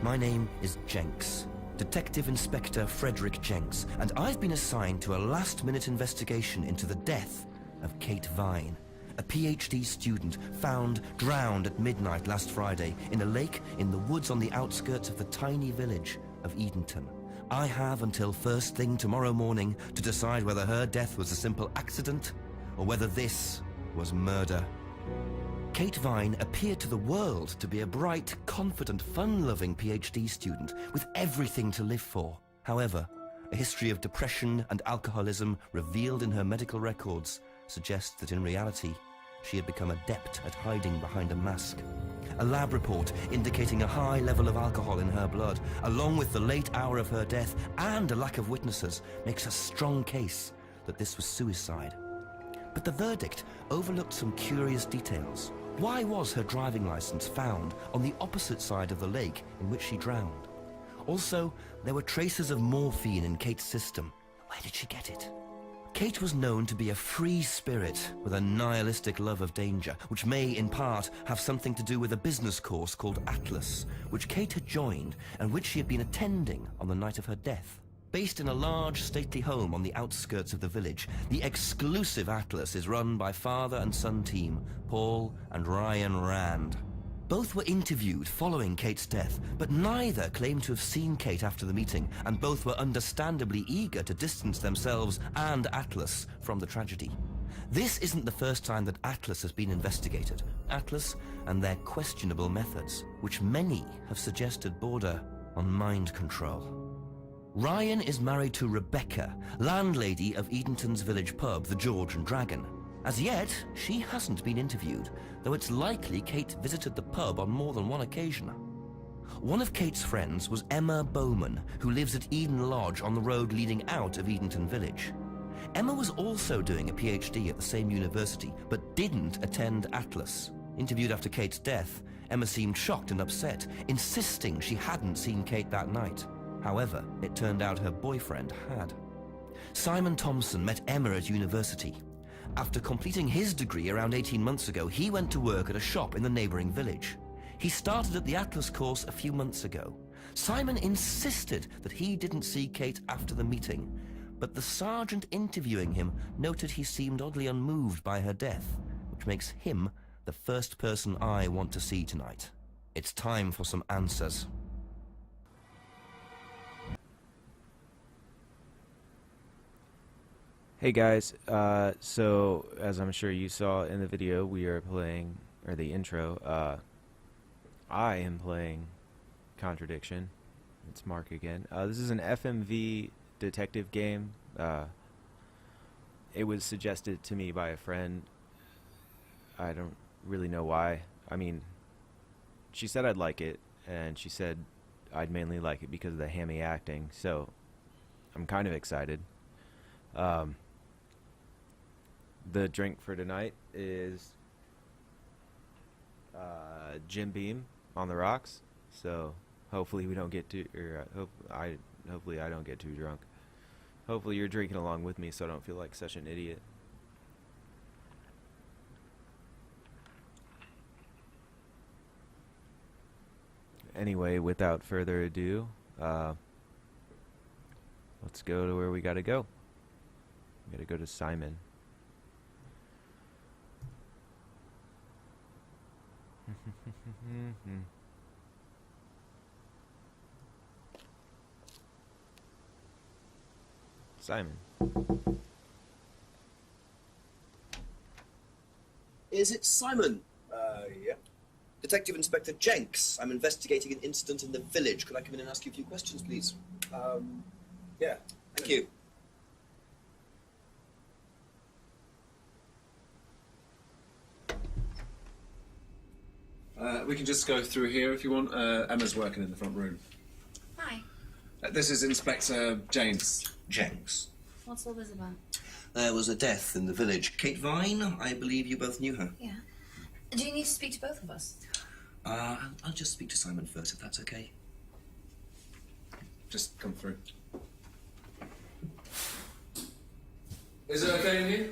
My name is Jenks, Detective Inspector Frederick Jenks, and I've been assigned to a last-minute investigation into the death of Kate Vine, a PhD student found drowned at midnight last Friday in a lake in the woods on the outskirts of the tiny village of Edenton. I have until first thing tomorrow morning to decide whether her death was a simple accident or whether this was murder. Kate Vine appeared to the world to be a bright, confident, fun-loving PhD student with everything to live for. However, a history of depression and alcoholism revealed in her medical records suggests that in reality, she had become adept at hiding behind a mask. A lab report indicating a high level of alcohol in her blood, along with the late hour of her death and a lack of witnesses, makes a strong case that this was suicide. But the verdict overlooked some curious details. Why was her driving license found on the opposite side of the lake in which she drowned? Also, there were traces of morphine in Kate's system. Where did she get it? Kate was known to be a free spirit with a nihilistic love of danger, which may, in part, have something to do with a business course called Atlas, which Kate had joined and which she had been attending on the night of her death. Based in a large, stately home on the outskirts of the village, the exclusive Atlas is run by father and son team, Paul and Ryan Rand. Both were interviewed following Kate's death, but neither claimed to have seen Kate after the meeting, and both were understandably eager to distance themselves and Atlas from the tragedy. This isn't the first time that Atlas has been investigated. Atlas and their questionable methods, which many have suggested border on mind control. Ryan is married to Rebecca, landlady of Edenton's village pub, the George and Dragon. As yet, she hasn't been interviewed, though it's likely Kate visited the pub on more than one occasion. One of Kate's friends was Emma Bowman, who lives at Eden Lodge on the road leading out of Edenton Village. Emma was also doing a PhD at the same university, but didn't attend Atlas. Interviewed after Kate's death, Emma seemed shocked and upset, insisting she hadn't seen Kate that night. However, it turned out her boyfriend had. Simon Thompson met Emma at university. After completing his degree around 18 months ago, he went to work at a shop in the neighboring village. He started at the Atlas course a few months ago. Simon insisted that he didn't see Kate after the meeting, but the sergeant interviewing him noted he seemed oddly unmoved by her death, which makes him the first person I want to see tonight. It's time for some answers. Hey guys, so as I'm sure you saw in the video, we are playing, or the intro, I am playing Contradiction. It's Mark again. This is an FMV detective game. It was suggested to me by a friend. I don't really know why. I mean, she said I'd like it, and she said I'd mainly like it because of the hammy acting, so I'm kind of excited. The drink for tonight is Jim Beam on the rocks. So hopefully we don't get too, hopefully I don't get too drunk. Hopefully you're drinking along with me, so I don't feel like such an idiot. Anyway, without further ado, let's go to where we gotta go. We gotta go to Simon. Simon. Is it Simon? Yeah. Detective Inspector Jenks. I'm investigating an incident in the village. Could I come in and ask you a few questions, please? Yeah. Thank you. We can just go through here if you want. Emma's working in the front room. Hi. This is Inspector James. Jenks. What's all this about? There was a death in the village. Kate Vine, I believe you both knew her. Yeah. Do you need to speak to both of us? I'll just speak to Simon first, if that's okay. Just come through. Is it okay in here?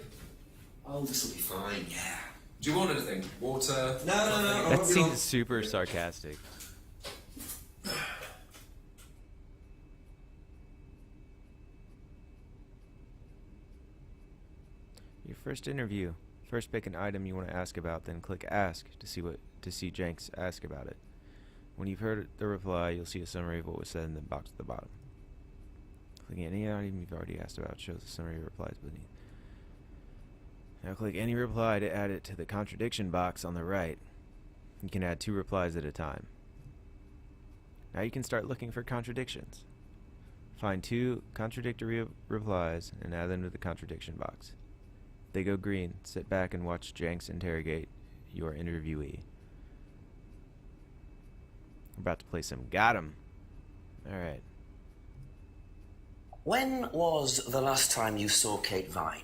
Oh, this'll be fine, yeah. Do you want anything? Water? No. That seems super sarcastic. first interview. First pick an item you want to ask about, then click Ask to see Jenks ask about it. When you've heard the reply, you'll see a summary of what was said in the box at the bottom. Clicking any item you've already asked about shows a summary of replies beneath. Now click any reply to add it to the contradiction box on the right. You can add 2 replies at a time. Now you can start looking for contradictions. Find 2 contradictory replies and add them to the contradiction box. If they go green, sit back and watch Jenks interrogate your interviewee. We're about to play some Got 'em. Alright. When was the last time you saw Kate Vine?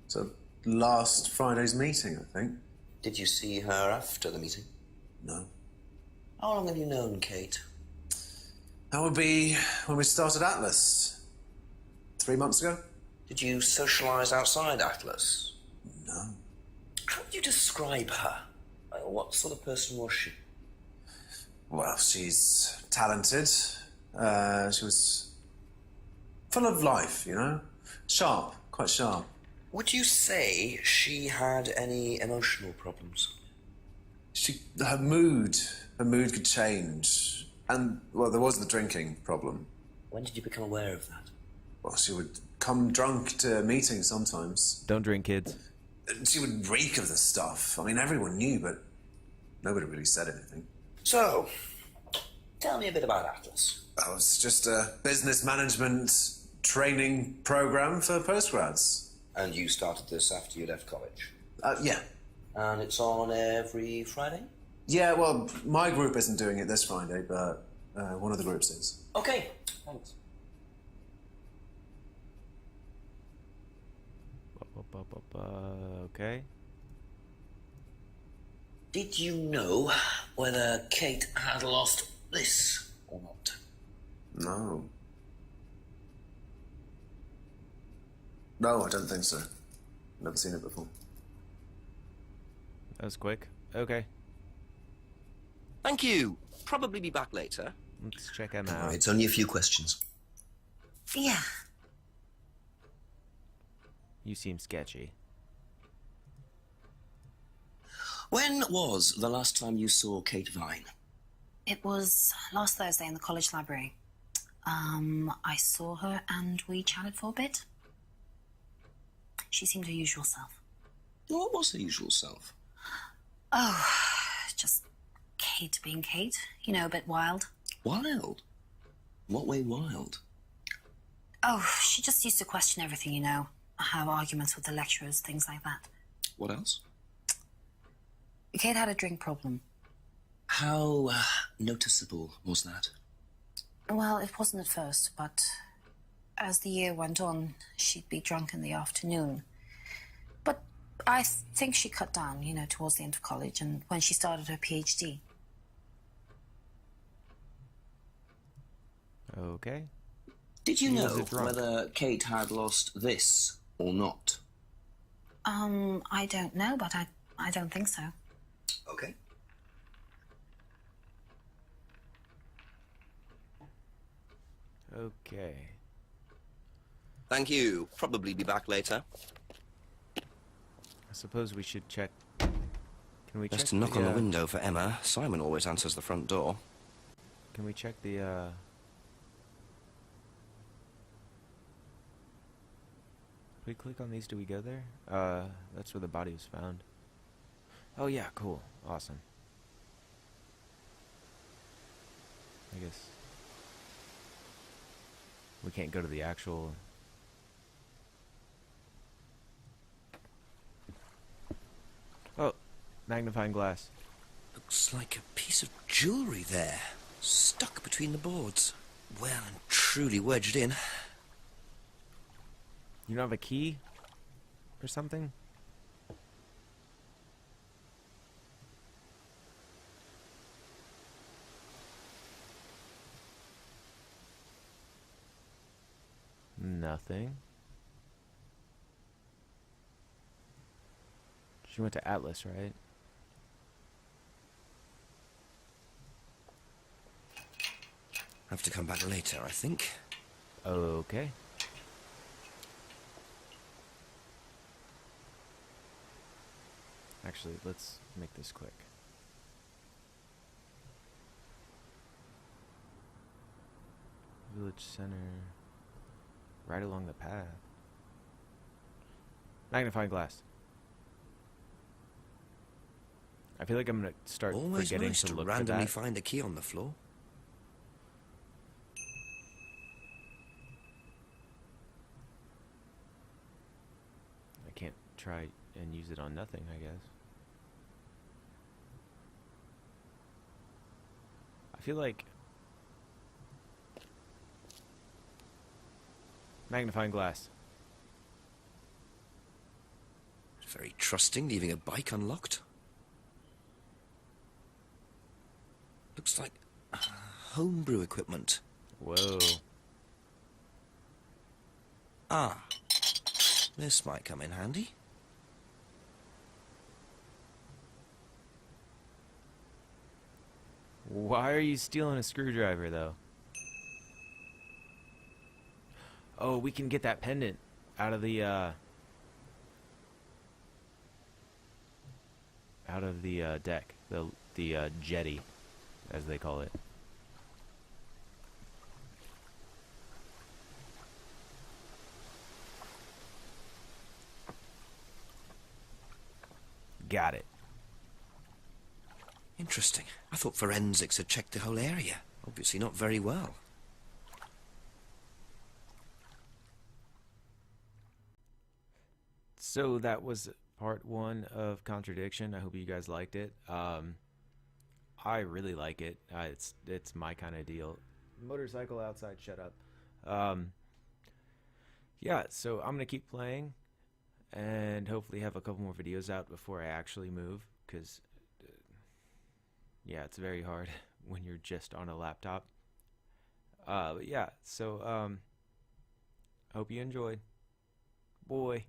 So last Friday's meeting, I think. Did you see her after the meeting? No. How long have you known Kate? That would be when we started Atlas. 3 months ago? Did you socialise outside Atlas? No. How would you describe her? What sort of person was she? Well, she's talented. She was full of life, you know? Sharp, quite sharp. Would you say she had any emotional problems? Her mood could change. And, well, there was the drinking problem. When did you become aware of that? Well, she would come drunk to meetings sometimes. Don't drink, kids. She would reek of the stuff. I mean, everyone knew, but nobody really said anything. So, tell me a bit about Atlas. That was just a business management training program for postgrads. And you started this after you left college? Yeah. And it's on every Friday? Yeah, well, my group isn't doing it this Friday, but one of the groups is. Okay, thanks. Okay. Did you know whether Kate had lost this or not? No. No, I don't think so. Never seen it before. That was quick. Okay. Thank you. Probably be back later. Let's check him out. It's only a few questions. Yeah. You seem sketchy. When was the last time you saw Kate Vine? It was last Thursday in the college library. I saw her and we chatted for a bit. She seemed her usual self. What was her usual self? Oh, just Kate being Kate. You know, a bit wild. Wild? What way wild? Oh, she just used to question everything, you know. Have arguments with the lecturers, things like that. What else? Kate had a drink problem. How noticeable was that? Well, it wasn't at first, but as the year went on, she'd be drunk in the afternoon. But I think she cut down, you know, towards the end of college and when she started her PhD. Okay. Did you Was know it drunk? whether Kate had lost this or not? I don't know, but I don't think so. Okay. Okay. Thank you. Probably be back later. I suppose we should check. Can we Best check to knock the, on the window for Emma. Simon always answers the front door. Can we check the If we click on these, do we go there? That's where the body was found. Oh yeah, cool. Awesome. I guess we can't go to the actual... Oh, magnifying glass. Looks like a piece of jewellery there, stuck between the boards. Well and truly wedged in. You don't have a key or something? Nothing. She went to Atlas, right? Have to come back later, I think. Okay. Actually, let's make this quick. Village center. Right along the path. Magnifying glass. I feel like I'm gonna start Always forgetting nice to to look randomly for that. find a key on the floor. I can't try and use it on nothing, I guess. I feel like magnifying glass. Very trusting, leaving a bike unlocked. Looks like homebrew equipment. Whoa. Ah, this might come in handy. Why are you stealing a screwdriver, though? Oh, we can get that pendant out of the deck, the jetty, as they call it. Got it. Interesting. I thought forensics had checked the whole area. Obviously not very well. So that was part 1 of Contradiction. I hope you guys liked it. I really like it. It's my kind of deal. Motorcycle outside, shut up. Yeah, so I'm gonna keep playing and hopefully have a couple more videos out before I actually move, because yeah, it's very hard when you're just on a laptop. But yeah, so hope you enjoyed. Boy.